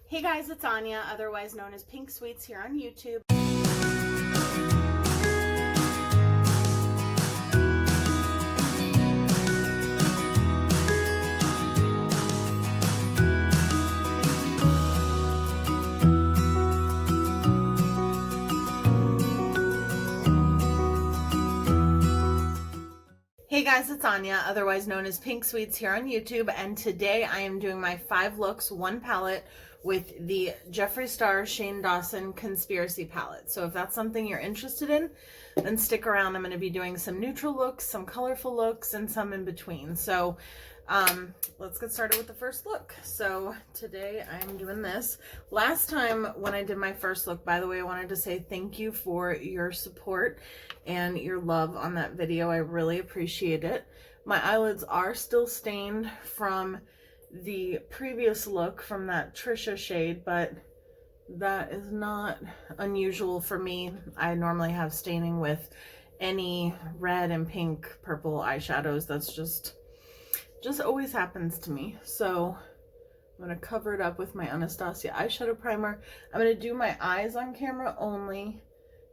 Hey guys, it's Anya, otherwise known as Pink Sweets here on YouTube. Hey guys, it's Anya, otherwise known as Pink Sweets here on YouTube, and today I am doing my 5 looks, 1 palette with the Jeffree Star Shane Dawson Conspiracy palette. So if that's something you're interested in, then stick around. I'm going to be doing some neutral looks, some colorful looks, and some in between. So let's get started with the first look. So today I'm doing this. Last time when I did my first look, by the way, I wanted to say thank you for your support and your love on that video. I really appreciate it. My eyelids are still stained from the previous look from that Trisha shade, but that is not unusual for me. I normally have staining with any red and pink, purple eyeshadows. That's just always happens to me. So I'm going to cover it up with my Anastasia eyeshadow primer. I'm going to do my eyes on camera only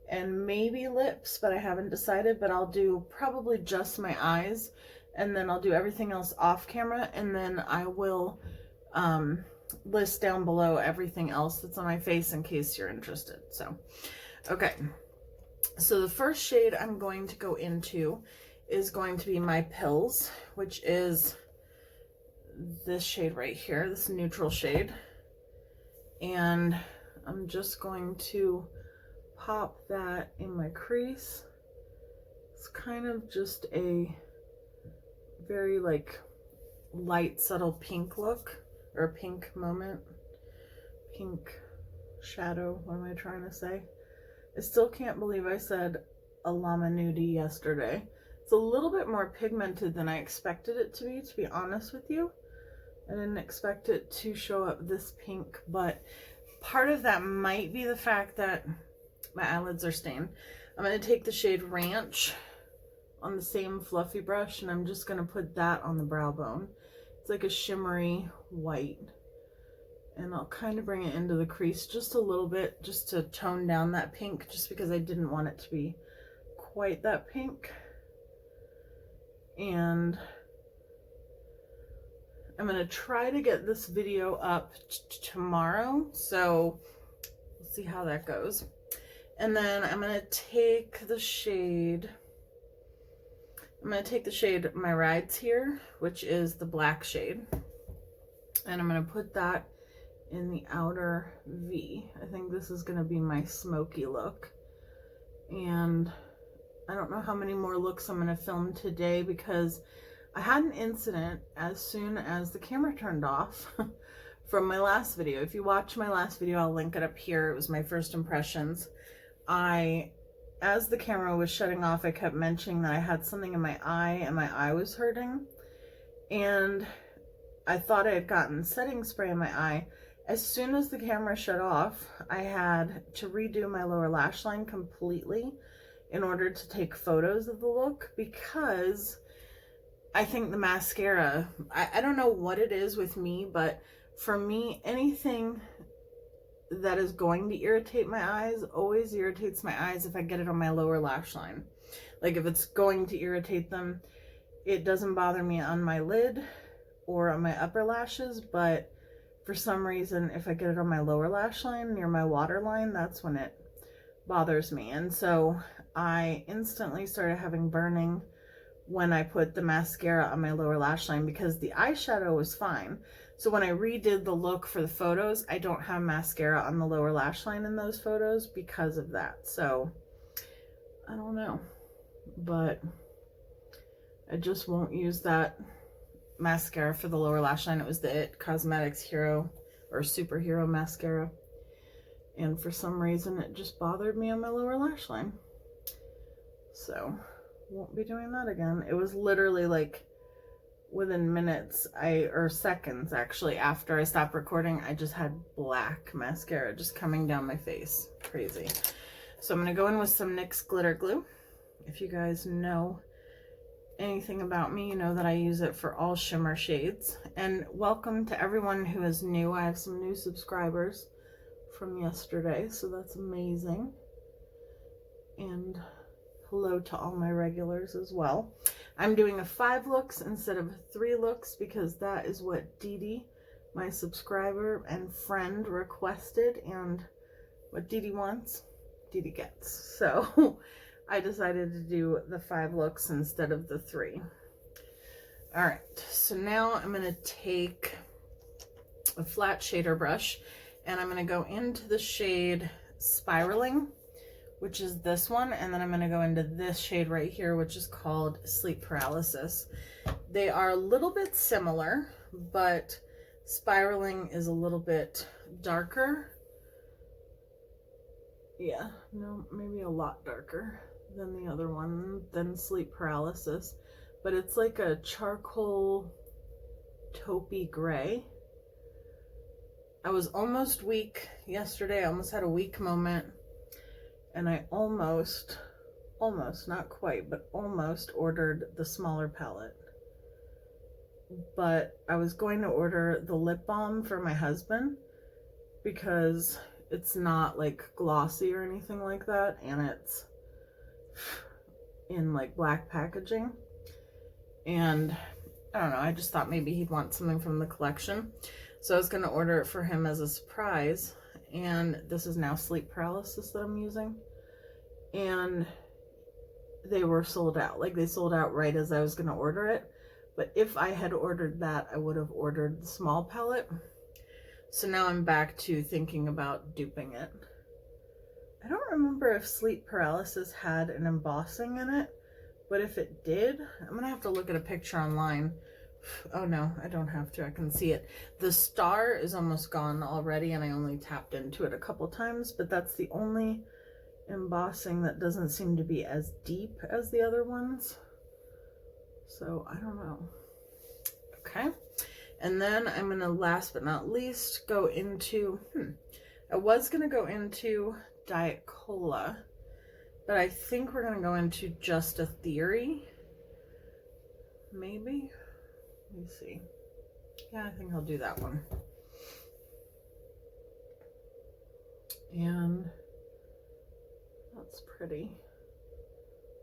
and maybe lips, but I haven't decided, but I'll do probably just my eyes, and then I'll do everything else off camera, and then I will list down below everything else that's on my face in case you're interested. So, okay. So the first shade I'm going to go into is going to be my Pills, which is this shade right here, this neutral shade. And I'm just going to pop that in my crease. It's kind of just a very like light, subtle pink look, or pink moment, pink shadow. What am I trying to say? I still can't believe I said a llama nudie yesterday. It's a little bit more pigmented than I expected it to be honest with you. I didn't expect it to show up this pink, but part of that might be the fact that my eyelids are stained. I'm going to take the shade Ranch on the same fluffy brush, and I'm just going to put that on the brow bone. It's like a shimmery white, and I'll kind of bring it into the crease just a little bit, just to tone down that pink, just because I didn't want it to be quite that pink. And I'm going to try to get this video up tomorrow, so we'll see how that goes. And then I'm going to take the shade, My Rides here, which is the black shade, and I'm going to put that in the outer V. I think this is going to be my smoky look, and I don't know how many more looks I'm going to film today because I had an incident as soon as the camera turned off from my last video. If you watch my last video, I'll link it up here. It was my first impressions. As the camera was shutting off, I kept mentioning that I had something in my eye and my eye was hurting. And I thought I had gotten setting spray in my eye. As soon as the camera shut off, I had to redo my lower lash line completely in order to take photos of the look, because I think the mascara, I don't know what it is with me, but for me, anything that is going to irritate my eyes always irritates my eyes if I get it on my lower lash line. Like if it's going to irritate them, it doesn't bother me on my lid or on my upper lashes, but for some reason, if I get it on my lower lash line near my waterline, that's when it bothers me. And so I instantly started having burning when I put the mascara on my lower lash line, because the eyeshadow was fine. So when I redid the look for the photos, I don't have mascara on the lower lash line in those photos because of that. So I don't know, but I just won't use that mascara for the lower lash line. It was the It Cosmetics Hero or Superhero mascara, and for some reason it just bothered me on my lower lash line. So won't be doing that again. It was literally like within minutes, or seconds actually, after I stopped recording, I just had black mascara just coming down my face. Crazy. So I'm going to go in with some NYX glitter glue. If you guys know anything about me, you know that I use it for all shimmer shades. And welcome to everyone who is new. I have some new subscribers from yesterday, so that's amazing. And hello to all my regulars as well. I'm doing a 5 looks instead of 3 looks because that is what Dee Dee, my subscriber and friend, requested, and what Dee Dee wants, Dee Dee gets. So I decided to do the 5 looks instead of the 3. All right, so now I'm gonna take a flat shader brush and I'm gonna go into the shade Spiraling, which is this one, and then I'm gonna go into this shade right here, which is called Sleep Paralysis. They are a little bit similar, but Spiraling is a little bit darker. Yeah, no, maybe a lot darker than the other one, than Sleep Paralysis, but it's like a charcoal taupey gray. I was almost weak yesterday. I almost had a weak moment, and I almost, not quite, but almost ordered the smaller palette. But I was going to order the lip balm for my husband because it's not like glossy or anything like that, and it's in like black packaging. And I don't know, I just thought maybe he'd want something from the collection. So I was going to order it for him as a surprise. And this is now Sleep Paralysis that I'm using. And they were sold out. Like, they sold out right as I was going to order it. But if I had ordered that, I would have ordered the small palette. So now I'm back to thinking about duping it. I don't remember if Sleep Paralysis had an embossing in it, but if it did, I'm going to have to look at a picture online. Oh no, I don't have to. I can see it. The star is almost gone already, and I only tapped into it a couple times, but that's the only embossing that doesn't seem to be as deep as the other ones. So I don't know. Okay. And then I'm going to, last but not least, go into, I was going to go into Diet Cola, but I think we're going to go into Just a Theory. Maybe. Let me see. Yeah, I think I'll do that one. And that's pretty.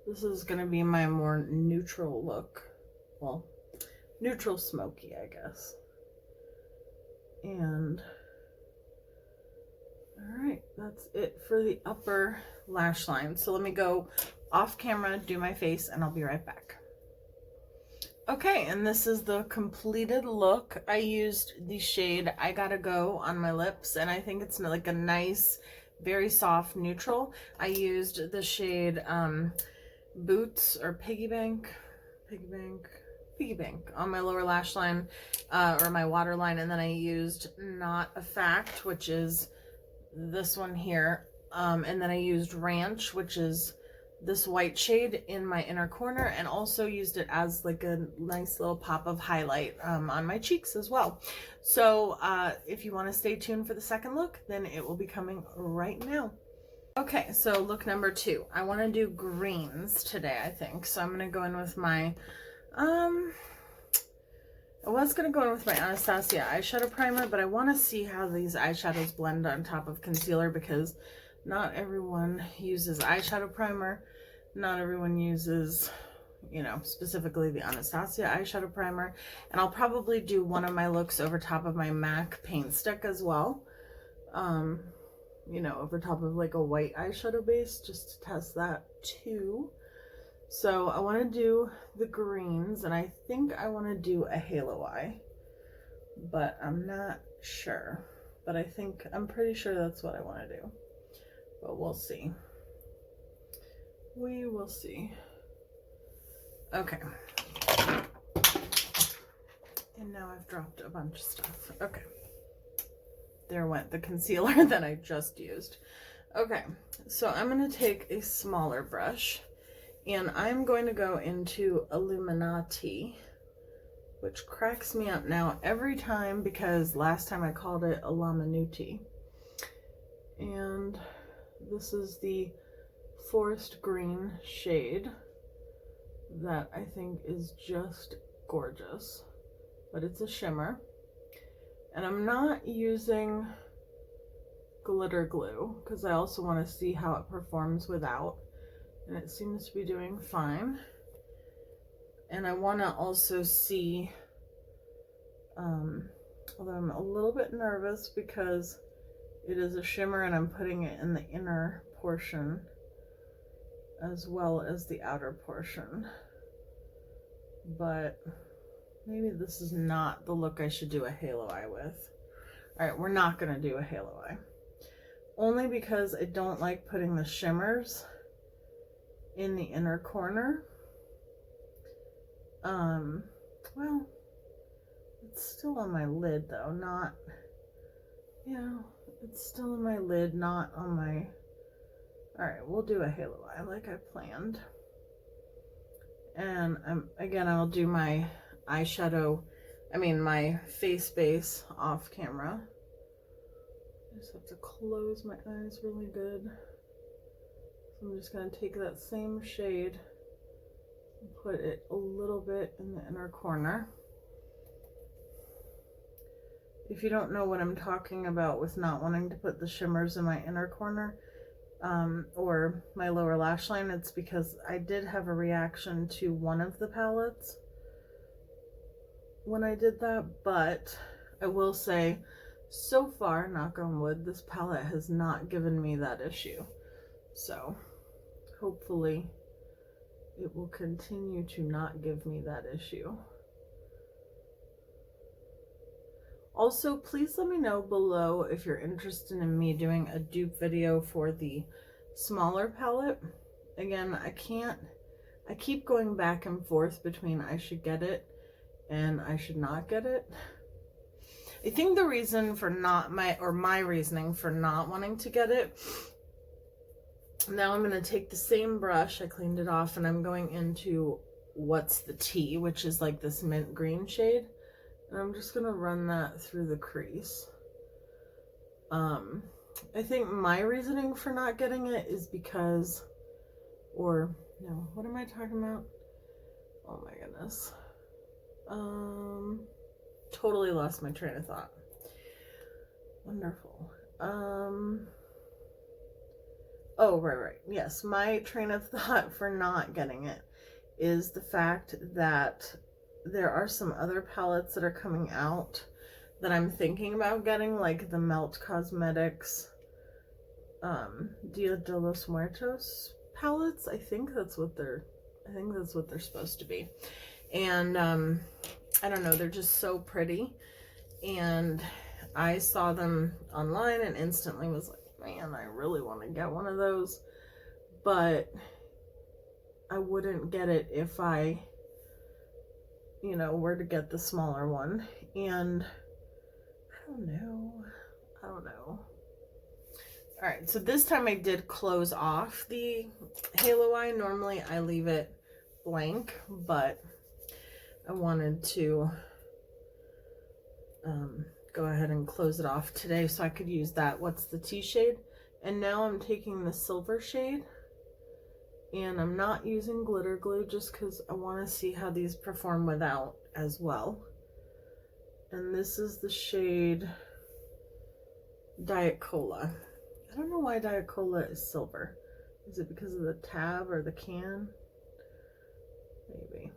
This is going to be my more neutral look. Well, neutral smoky, I guess. And all right, that's it for the upper lash line. So let me go off camera, do my face, and I'll be right back. Okay, and this is the completed look. I used the shade I Gotta Go on my lips, and I think it's like a nice, very soft neutral. I used the shade Boots or Piggy Bank on my lower lash line, or my waterline, and then I used Not a Fact, which is this one here, and then I used Ranch, which is this white shade, in my inner corner, and also used it as like a nice little pop of highlight on my cheeks as well. So if you want to stay tuned for the second look, then it will be coming right now. Okay, so look number 2. I want to do greens today, I think. So I'm going to go in with my, I was going to go in with my Anastasia eyeshadow primer, but I want to see how these eyeshadows blend on top of concealer, because not everyone uses eyeshadow primer. Not everyone uses, you know, specifically the Anastasia eyeshadow primer. And I'll probably do one of my looks over top of my MAC paint stick as well. You know, over top of like a white eyeshadow base, just to test that too. So I want to do the greens, and I think I want to do a halo eye, but I'm not sure. But I'm pretty sure that's what I want to do. But we'll see. We will see. Okay. And now I've dropped a bunch of stuff. Okay. There went the concealer that I just used. Okay, so I'm going to take a smaller brush, and I'm going to go into Illuminati, which cracks me up now every time because last time I called it Illuminati. And this is the forest green shade. that I think is just gorgeous, but it's a shimmer. And I'm not using glitter glue because I also want to see how it performs without, and it seems to be doing fine. And I want to also see, although I'm a little bit nervous because it is a shimmer and I'm putting it in the inner portion as well as the outer portion, but maybe this is not the look I should do a halo eye with. All right, we're not gonna do a halo eye, only because I don't like putting the shimmers in the inner corner. Well, it's still on my lid though, not, yeah, it's still in my lid, not on my, all right, we'll do a halo eye like I planned. And again, I'll do my eyeshadow, my face base off camera. I just have to close my eyes really good. So I'm just gonna take that same shade and put it a little bit in the inner corner. If you don't know what I'm talking about with not wanting to put the shimmers in my inner corner, or my lower lash line, it's because I did have a reaction to one of the palettes when I did that, but I will say, so far, knock on wood, this palette has not given me that issue. So hopefully it will continue to not give me that issue. Also, please let me know below if you're interested in me doing a dupe video for the smaller palette. Again, I keep going back and forth between I should get it and I should not get it. I think the reason for my reasoning for not wanting to get it, now I'm going to take the same brush, I cleaned it off, and I'm going into What's the Tea, which is like this mint green shade. And I'm just going to run that through the crease. I think my reasoning for not getting it is because, or no, what am I talking about? Oh my goodness. Totally lost my train of thought. Wonderful. Oh, right. Yes, my train of thought for not getting it is the fact that there are some other palettes that are coming out that I'm thinking about getting, like the Melt Cosmetics Dia de los Muertos palettes. I think that's what they're supposed to be. And I don't know, they're just so pretty. And I saw them online and instantly was like, man, I really want to get one of those. But I wouldn't get it if I, were to get the smaller one. And I don't know. All right, so this time I did close off the halo eye. Normally I leave it blank, but I wanted to go ahead and close it off today so I could use that What's the Tea shade. And now I'm taking the silver shade, and I'm not using glitter glue just because I want to see how these perform without as well. And this is the shade Diet Cola. I don't know why Diet Cola is silver. Is it because of the tab or the can? Maybe.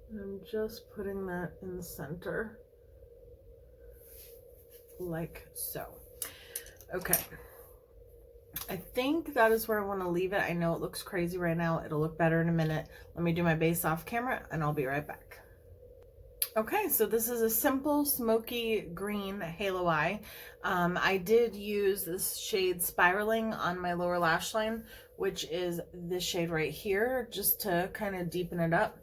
And I'm just putting that in the center, like so. Okay. I think that is where I want to leave it. I know it looks crazy right now. It'll look better in a minute. Let me do my base off camera and I'll be right back. Okay, so this is a simple smoky green halo eye. I did use this shade Spiraling on my lower lash line, which is this shade right here, just to kind of deepen it up.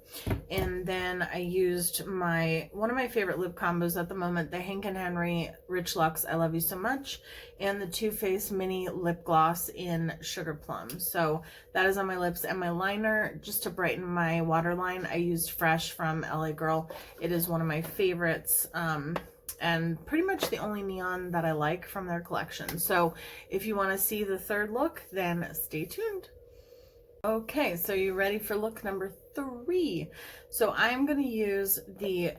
And then I used one of my favorite lip combos at the moment, the Hank & Henry Rich Luxe I Love You So Much, and the Too Faced Mini Lip Gloss in Sugar Plum. So that is on my lips. And my liner, just to brighten my waterline, I used Fresh from LA Girl. It is one of my favorites. And pretty much the only neon that I like from their collection. So if you want to see the third look, then stay tuned. Okay, so you ready for look number 3? So I'm going to use the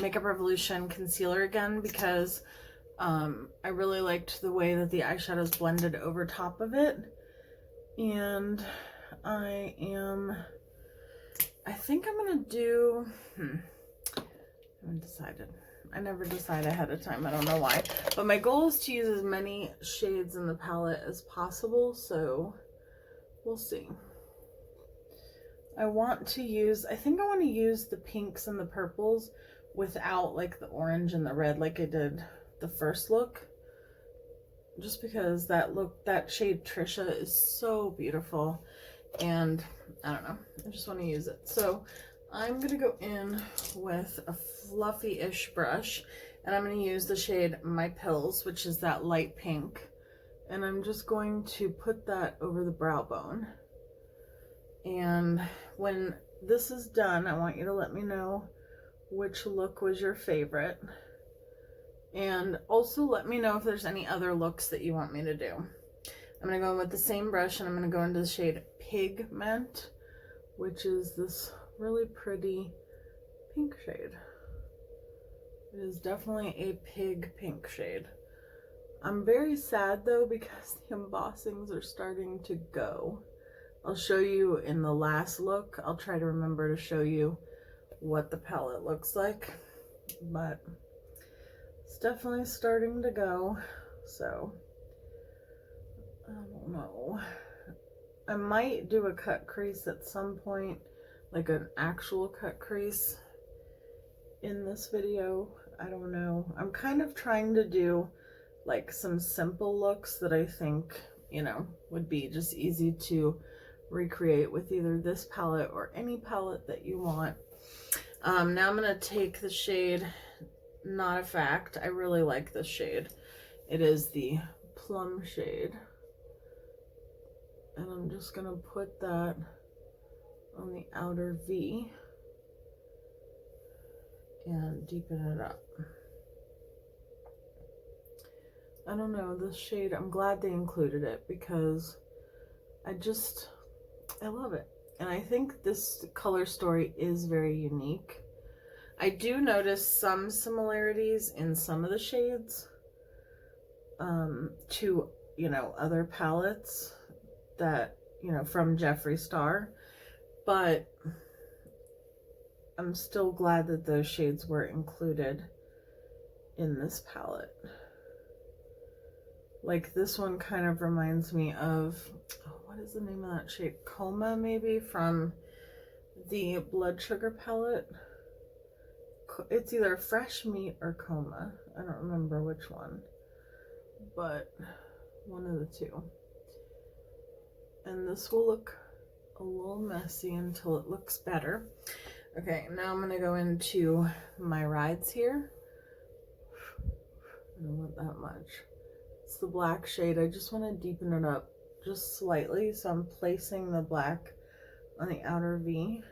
Makeup Revolution concealer again because I really liked the way that the eyeshadows blended over top of it. And I think I'm going to do, I haven't decided. I never decide ahead of time. I don't know why. But my goal is to use as many shades in the palette as possible, so we'll see. I think I want to use the pinks and the purples without like the orange and the red like I did the first look. Just because that shade Trisha is so beautiful. And I don't know, I just want to use it. So I'm going to go in with a fluffy-ish brush, and I'm going to use the shade My Pills, which is that light pink. And I'm just going to put that over the brow bone. And when this is done, I want you to let me know which look was your favorite. And also let me know if there's any other looks that you want me to do. I'm going to go in with the same brush, and I'm going to go into the shade Pigment, which is this really pretty pink shade. It is definitely a pink shade. I'm very sad though because the embossings are starting to go. I'll show you in the last look. I'll try to remember to show you what the palette looks like, but it's definitely starting to go, so I don't know. I might do a cut crease at some point, like an actual cut crease in this video. I don't know. I'm kind of trying to do like some simple looks that I think, you know, would be just easy to recreate with either this palette or any palette that you want. Now I'm going to take the shade Not a Fact. I really like this shade. It is the plum shade. And I'm just going to put that on the outer V and deepen it up. I don't know, this shade, I'm glad they included it because I love it. And I think this color story is very unique. I do notice some similarities in some of the shades to, you know, other palettes that, you know, from Jeffree Star, but I'm still glad that those shades were included in this palette. Like this one kind of reminds me of, what is the name of that shade? Coma, maybe, from the Blood Sugar palette. It's either Fresh Meat or Coma. I don't remember which one, but one of the two. And this will look a little messy until it looks better. Okay, now I'm going to go into my rides here. I don't want that much. It's the black shade. I just want to deepen it up just slightly. So I'm placing the black on the outer V.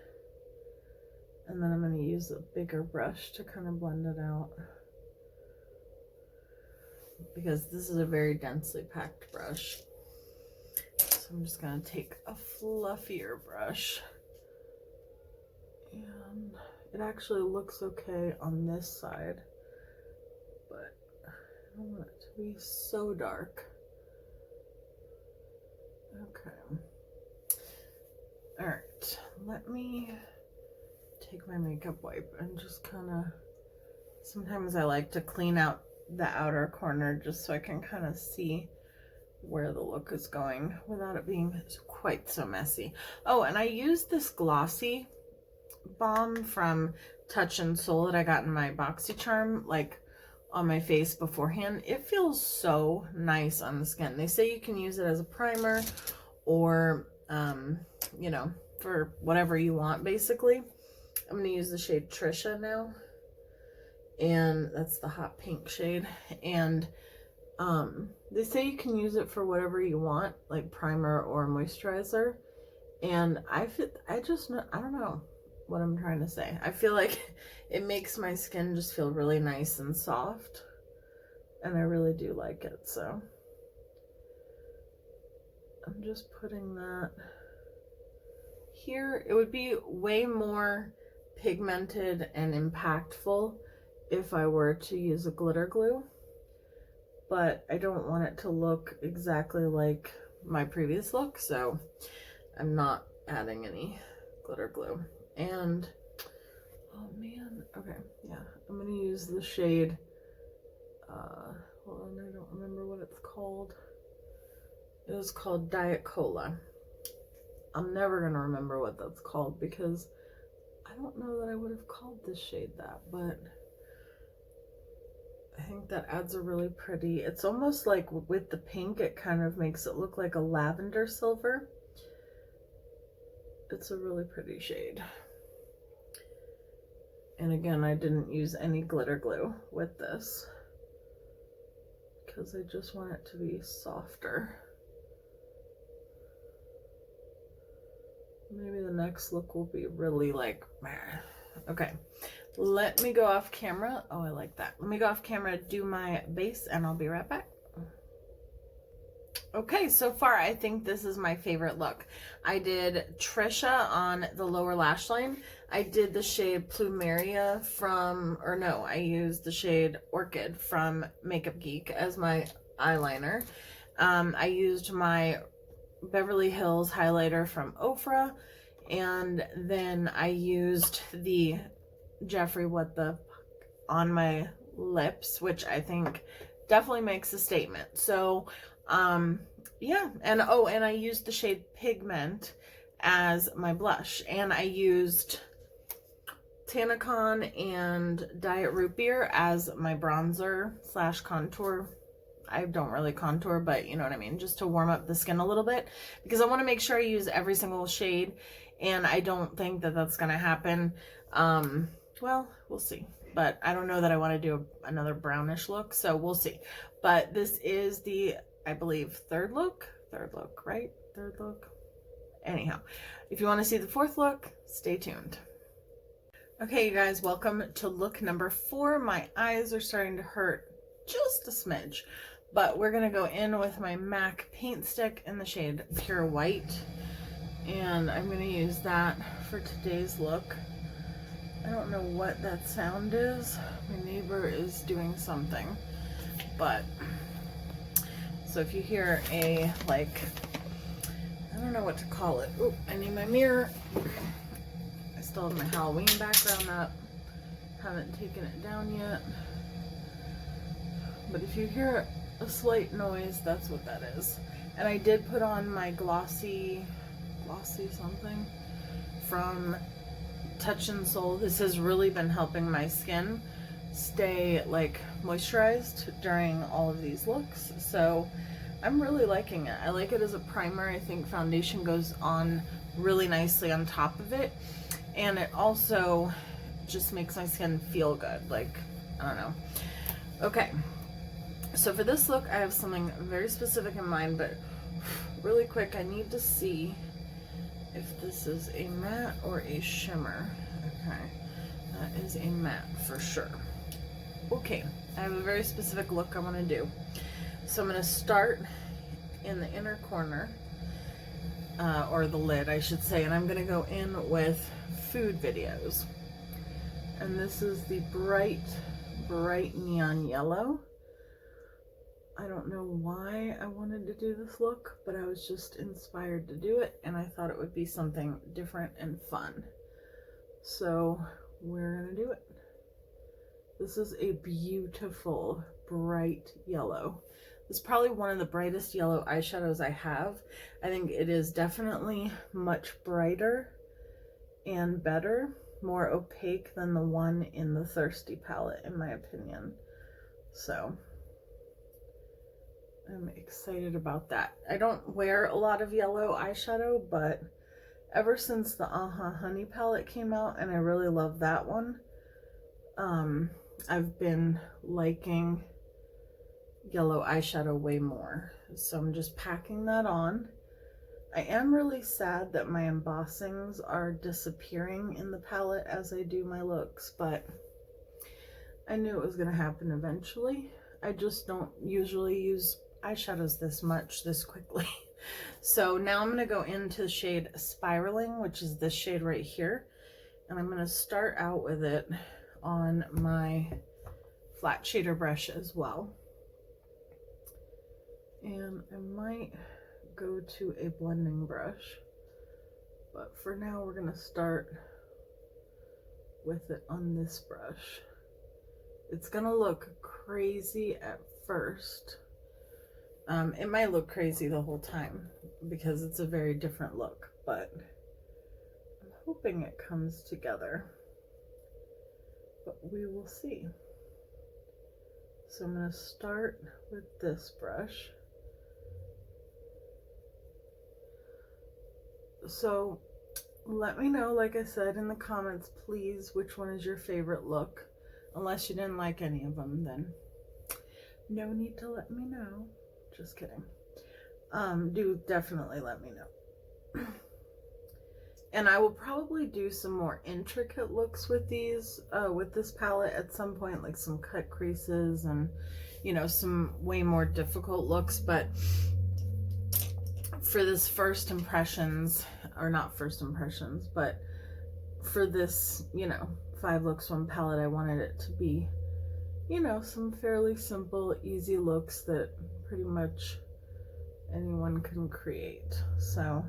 And then I'm going to use a bigger brush to kind of blend it out. Because this is a very densely packed brush. So I'm just going to take a fluffier brush. And it actually looks okay on this side. But I don't want it to be so dark. Okay. Alright, let me take my makeup wipe and just kind of, sometimes I like to clean out the outer corner just so I can kind of see where the look is going without it being quite so messy. Oh, and I used this glossy balm from Touch and Soul that I got in my BoxyCharm, like on my face beforehand. It feels so nice on the skin. They say you can use it as a primer or, you know, for whatever you want, basically. I'm going to use the shade Trisha now. And that's the hot pink shade. And they say you can use it for whatever you want, like primer or moisturizer. And I don't know what I'm trying to say. I feel like it makes my skin just feel really nice and soft. And I really do like it, so I'm just putting that here. It would be way more pigmented and impactful if I were to use a glitter glue, but I don't want it to look exactly like my previous look, so I'm not adding any glitter glue. And oh man, okay, yeah, I'm gonna use the shade, hold on, I don't remember what it's called. It was called Diet Cola. I'm never gonna remember what that's called because I don't know that I would have called this shade that, but I think that adds a really pretty, it's almost like with the pink, it kind of makes it look like a lavender silver. It's a really pretty shade. And again, I didn't use any glitter glue with this because I just want it to be softer. Maybe the next look will be really like, okay, let me go off camera. Oh, I like that. Let me go off camera, do my base, and I'll be right back. Okay, so far I think this is my favorite look. I did Trisha on the lower lash line. I did the shade Plumeria from, or no, I used the shade Orchid from Makeup Geek as my eyeliner. I used my Beverly Hills highlighter from Ofra, and then I used the Jeffree What the on my lips, which I think definitely makes a statement. So yeah, and oh, and I used the shade Pigment as my blush, and I used Tanacon and Diet Root Beer as my bronzer slash contour. I don't really contour, but you know what I mean, just to warm up the skin a little bit, because I want to make sure I use every single shade, and I don't think that that's going to happen. Well, we'll see, but I don't know that I want to do another brownish look, so we'll see. But this is the, I believe, third look, right? Third look. Anyhow, if you want to see the fourth look, stay tuned. Okay, you guys, welcome to look number 4. My eyes are starting to hurt just a smidge, but we're gonna go in with my MAC paint stick in the shade Pure White, and I'm gonna use that for today's look. I don't know what that sound is. My neighbor is doing something, but so if you hear a, like, I don't know what to call it. Oh, I need my mirror. I still have my Halloween background up. Haven't taken it down yet. But if you hear a slight noise, that's what that is. And I did put on my glossy something from Touch and Soul. This has really been helping my skin stay like moisturized during all of these looks. So I'm really liking it. I like it as a primer. I think foundation goes on really nicely on top of it. And it also just makes my skin feel good. Like, I don't know. Okay. So for this look, I have something very specific in mind, but really quick, I need to see if this is a matte or a shimmer. Okay, that is a matte for sure. Okay, I have a very specific look I want to do. So I'm going to start in the inner corner, or the lid, I should say, and I'm going to go in with Food Videos. And this is the bright neon yellow. I don't know why I wanted to do this look, but I was just inspired to do it, and I thought it would be something different and fun. So we're gonna do it. This is a beautiful bright yellow. This is probably one of the brightest yellow eyeshadows I have. I think it is definitely much brighter and better, more opaque than the one in the Thirsty palette, in my opinion. So I'm excited about that. I don't wear a lot of yellow eyeshadow, but ever since the Honey palette came out, and I really love that one, I've been liking yellow eyeshadow way more. So I'm just packing that on. I am really sad that my embossings are disappearing in the palette as I do my looks, but I knew it was going to happen eventually. I just don't usually use eyeshadows this quickly. So now I'm going to go into the shade Spiraling, which is this shade right here. And I'm going to start out with it on my flat shader brush as well. And I might go to a blending brush, but for now we're going to start with it on this brush. It's going to look crazy at first. It might look crazy the whole time because it's a very different look, but I'm hoping it comes together, but we will see. So I'm going to start with this brush. So let me know, like I said, in the comments, please, which one is your favorite look. Unless you didn't like any of them, then no need to let me know. Just kidding. Do definitely let me know. And I will probably do some more intricate looks with these, with this palette at some point, like some cut creases and, you know, some way more difficult looks. But for this first impressions, or not first impressions, but for this, you know, 5 looks 1 palette, I wanted it to be, you know, some fairly simple, easy looks that pretty much anyone can create. So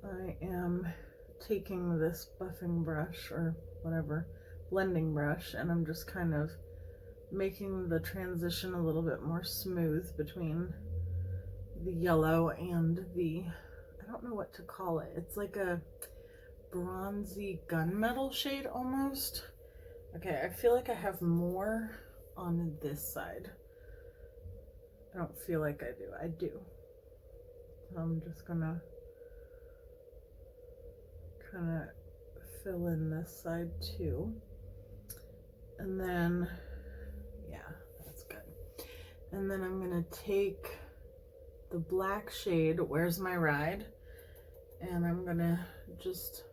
I am taking this buffing brush, or whatever, blending brush, and I'm just kind of making the transition a little bit more smooth between the yellow and the, I don't know what to call it. It's like a bronzy gunmetal shade almost. Okay, I feel like I have more on this side. I don't feel like I do. I do. So I'm just gonna kind of fill in this side too. And then, yeah, that's good. And then I'm gonna take the black shade, Where's My Ride, and I'm gonna just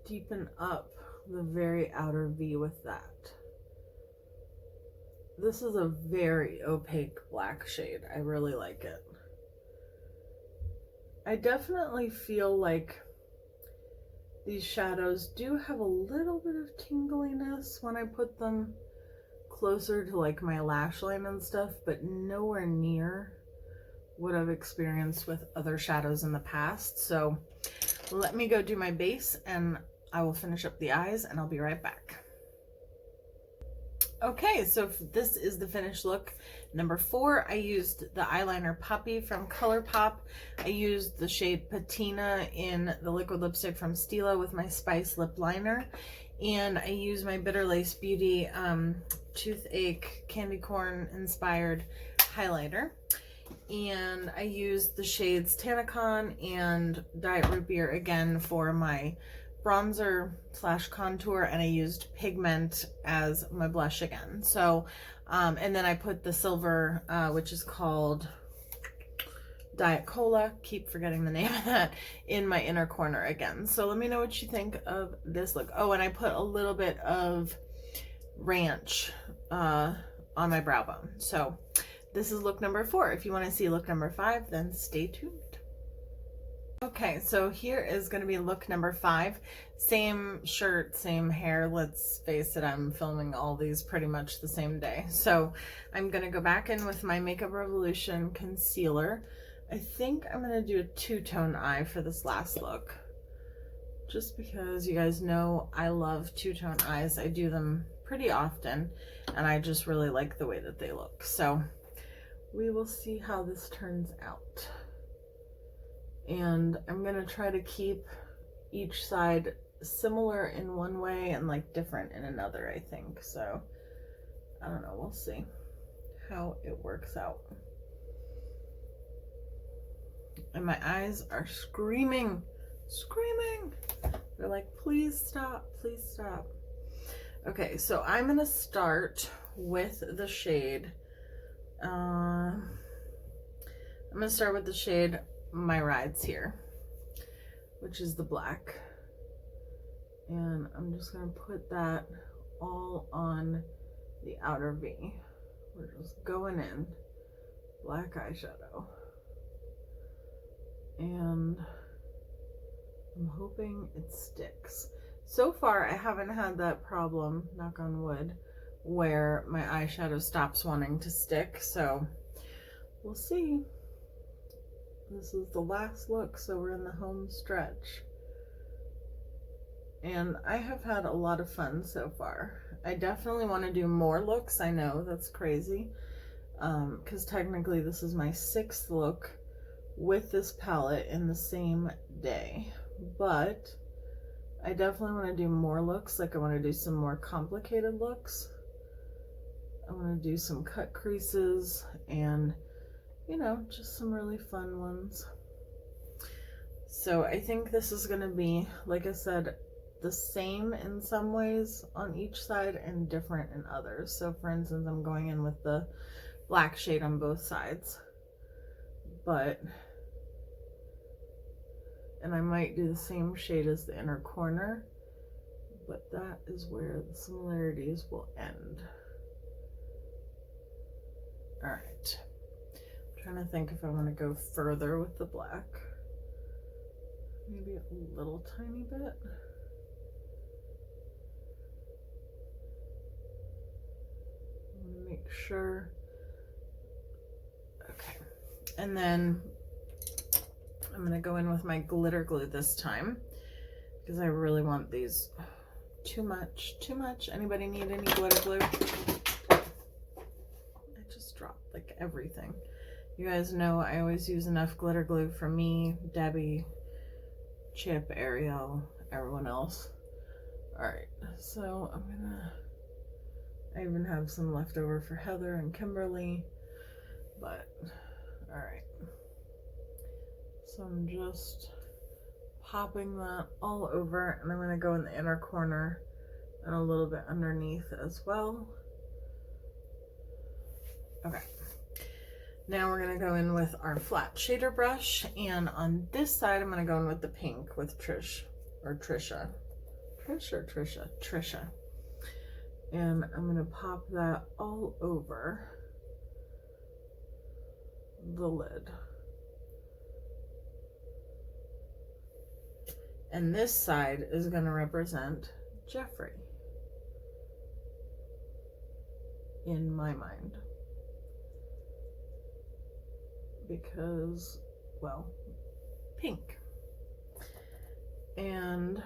deepen up the very outer V with that. This is a very opaque black shade. I really like it. I definitely feel like these shadows do have a little bit of tingliness when I put them closer to like my lash line and stuff, but nowhere near what I've experienced with other shadows in the past. So let me go do my base and I will finish up the eyes and I'll be right back. Okay, so this is the finished look. Number 4, I used the eyeliner Puppy from Colourpop. I used the shade Patina in the liquid lipstick from Stila with my Spice lip liner. And I used my Bitter Lace Beauty Toothache Candy Corn inspired highlighter. And I used the shades Tanacon and Diet Root Beer again for my bronzer slash contour, and I used Pigment as my blush again. So and then I put the silver which is called Diet Cola, keep forgetting the name of that, in my inner corner again. So let me know what you think of this look. Oh, and I put a little bit of ranch on my brow bone. So this is look number 4. If you want to see look number 5, then stay tuned. Okay, so here is going to be look number 5. Same shirt, same hair. Let's face it, I'm filming all these pretty much the same day. So I'm going to go back in with my Makeup Revolution concealer. I think I'm going to do a 2-tone eye for this last look. Just because you guys know I love 2-tone eyes. I do them pretty often, and I just really like the way that they look. So we will see how this turns out. And I'm gonna try to keep each side similar in one way and like different in another, I think. So I don't know, we'll see how it works out. And my eyes are screaming. They're like, please stop, please stop. Okay, so I'm gonna start with the shade I'm gonna start with the shade My Rides here, which is the black, and I'm just gonna put that all on the outer V. We're just going in black eyeshadow. And I'm hoping it sticks. So far, I haven't had that problem, knock on wood, where my eyeshadow stops wanting to stick, so we'll see. This is the last look, so we're in the home stretch. And I have had a lot of fun so far. I definitely want to do more looks. I know that's crazy, because technically this is my 6th look with this palette in the same day. But I definitely want to do more looks. Like, I want to do some more complicated looks. I want to do some cut creases and, you know, just some really fun ones. So I think this is going to be, like I said, the same in some ways on each side and different in others. So for instance, I'm going in with the black shade on both sides, and I might do the same shade as the inner corner, but that is where the similarities will end. All right, I'm trying to think if I want to go further with the black. Maybe a little tiny bit. Make sure. Okay, and then I'm gonna go in with my glitter glue this time because I really want these. Too much. Anybody need any glitter glue? I just dropped like everything. You guys know I always use enough glitter glue for me, Debbie, Chip, Ariel, everyone else. All right, so I even have some left over for Heather and Kimberly, but all right. So I'm just popping that all over, and I'm going to go in the inner corner and a little bit underneath as well. Okay. Now we're going to go in with our flat shader brush, and on this side I'm going to go in with the pink with Trisha. And I'm going to pop that all over the lid. And this side is going to represent Jeffree in my mind. Because, well, pink. And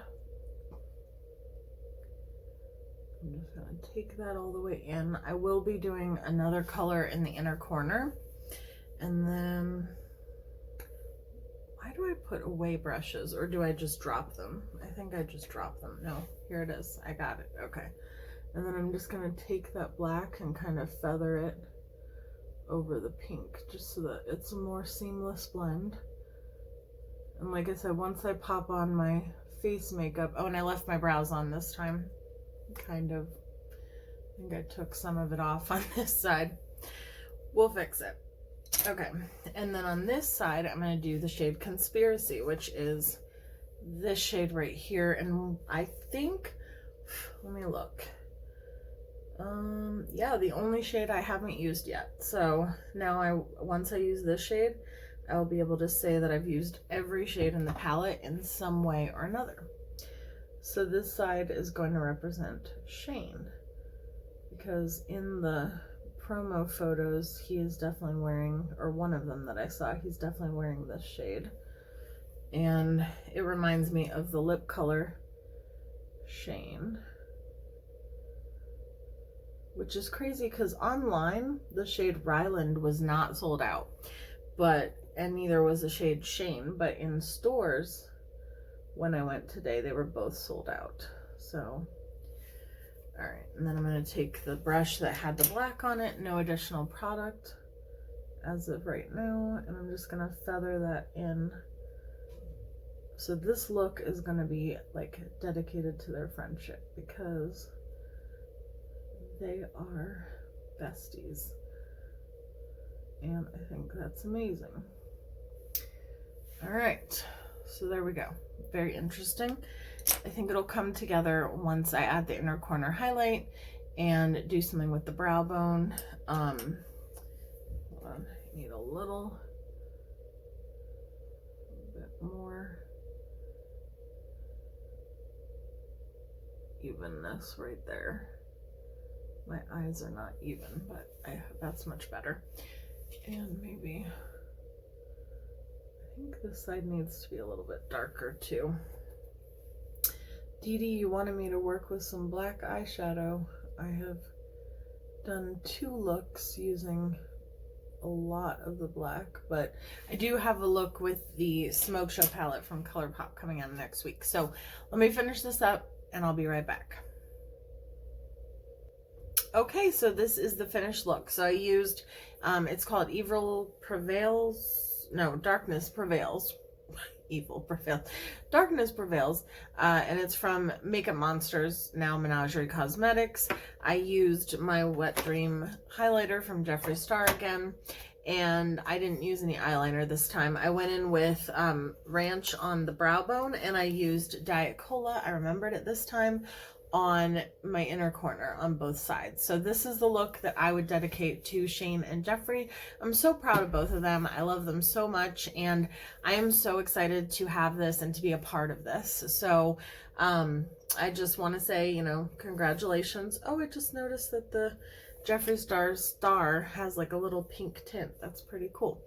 I'm just going to take that all the way in. I will be doing another color in the inner corner. And then, why do I put away brushes, or do I just drop them? I think I just drop them. No, here it is. I got it. Okay. And then I'm just going to take that black and kind of feather it over the pink, just so that it's a more seamless blend. And like I said, once I pop on my face makeup, oh, and I left my brows on this time. Kind of. I think I took some of it off on this side. We'll fix it. Okay, and then on this side, I'm going to do the shade Conspiracy, which is this shade right here. And I think, let me look. Yeah, the only shade I haven't used yet. So now once I use this shade, I'll be able to say that I've used every shade in the palette in some way or another. So this side is going to represent Shane, because in the promo photos, he is definitely wearing, or one of them that I saw, he's definitely wearing this shade. And it reminds me of the lip color Shane. Which is crazy because online, the shade Ryland was not sold out. And neither was the shade Shane. But in stores, when I went today, they were both sold out. So, alright. And then I'm going to take the brush that had the black on it. No additional product as of right now. And I'm just going to feather that in. So this look is going to be like dedicated to their friendship, because they are besties, and I think that's amazing. All right, so there we go. Very interesting. I think it'll come together once I add the inner corner highlight and do something with the brow bone. Hold on, I need a little more evenness right there. My eyes are not even, but that's much better. And maybe, I think this side needs to be a little bit darker too. Dee Dee, you wanted me to work with some black eyeshadow. I have done 2 looks using a lot of the black, but I do have a look with the Smoke Show palette from Colourpop coming out next week. So let me finish this up and I'll be right back. Okay, so this is the finished look. So I used, it's called Darkness Prevails. Evil prevails. Darkness Prevails, and it's from Makeup Monsters, now Menagerie Cosmetics. I used my Wet Dream highlighter from Jeffree Star again, and I didn't use any eyeliner this time. I went in with Ranch on the brow bone, and I used Diet Cola, I remembered it this time, on my inner corner on both sides. So this is the look that I would dedicate to Shane and Jeffree. I'm so proud of both of them. I love them so much, and I am so excited to have this and to be a part of this. So I just want to say, you know, congratulations. Oh, I just noticed that the Jeffree Star has like a little pink tint. That's pretty cool.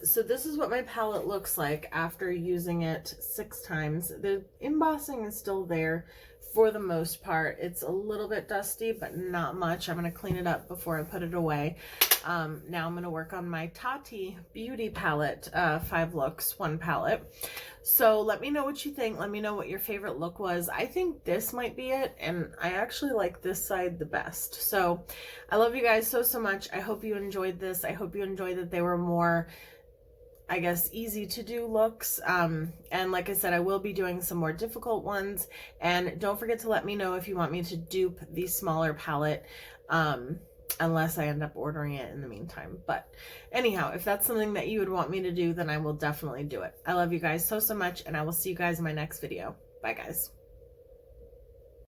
So this is what my palette looks like after using it 6 times. The embossing is still there for the most part. It's a little bit dusty, but not much. I'm going to clean it up before I put it away. Now I'm going to work on my Tati Beauty palette, 5 looks, 1 palette. So let me know what you think. Let me know what your favorite look was. I think this might be it, and I actually like this side the best. So I love you guys so, so much. I hope you enjoyed this. I hope you enjoyed that they were more, I guess, easy to do looks. And like I said, I will be doing some more difficult ones. And don't forget to let me know if you want me to dupe the smaller palette, unless I end up ordering it in the meantime. But anyhow, if that's something that you would want me to do, then I will definitely do it. I love you guys so, so much, and I will see you guys in my next video. Bye, guys.